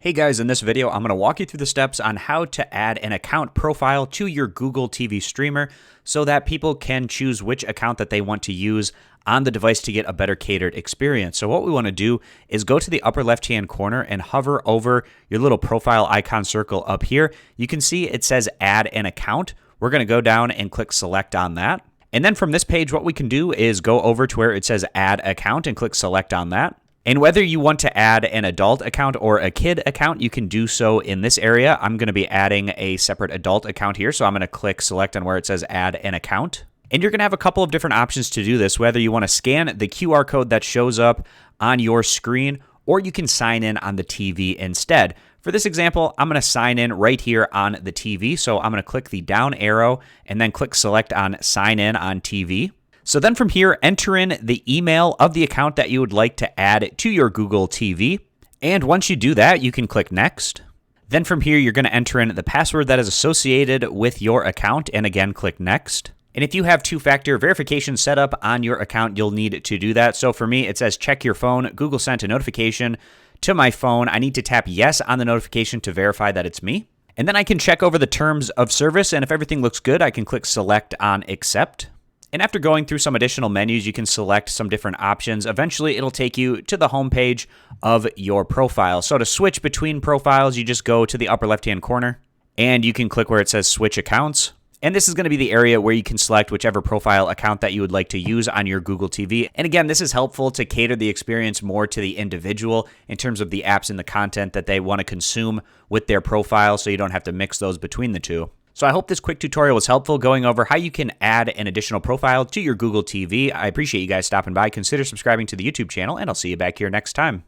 Hey guys, in this video, I'm going to walk you through the steps on how to add an account profile to your Google TV streamer so that people can choose which account that they want to use on the device to get a better catered experience. So what we want to do is go to the upper left-hand corner and hover over your little profile icon circle up here. You can see it says add an account. We're going to go down and click select on that. And then from this page, what we can do is go over to where it says add account and click select on that. And whether you want to add an adult account or a kid account, you can do so in this area. I'm going to be adding a separate adult account here, so I'm going to click select on where it says add an account. And you're going to have a couple of different options to do this, whether you want to scan the QR code that shows up on your screen, or you can sign in on the TV instead. For this example, I'm going to sign in right here on the TV, so I'm going to click the down arrow and then click select on sign in on TV. So then from here, enter in the email of the account that you would like to add to your Google TV. And once you do that, you can click next. Then from here, you're going to enter in the password that is associated with your account and again, click next. And if you have two-factor verification set up on your account, you'll need to do that. So for me, it says check your phone. Google sent a notification to my phone. I need to tap yes on the notification to verify that it's me. And then I can check over the terms of service. And if everything looks good, I can click select on accept. And after going through some additional menus, you can select some different options. Eventually, it'll take you to the home page of your profile. So to switch between profiles, you just go to the upper left-hand corner, and you can click where it says Switch Accounts. And this is going to be the area where you can select whichever profile account that you would like to use on your Google TV. And again, this is helpful to cater the experience more to the individual in terms of the apps and the content that they want to consume with their profile, so you don't have to mix those between the two. So I hope this quick tutorial was helpful going over how you can add an additional profile to your Google TV. I appreciate you guys stopping by. Consider subscribing to the YouTube channel, and I'll see you back here next time.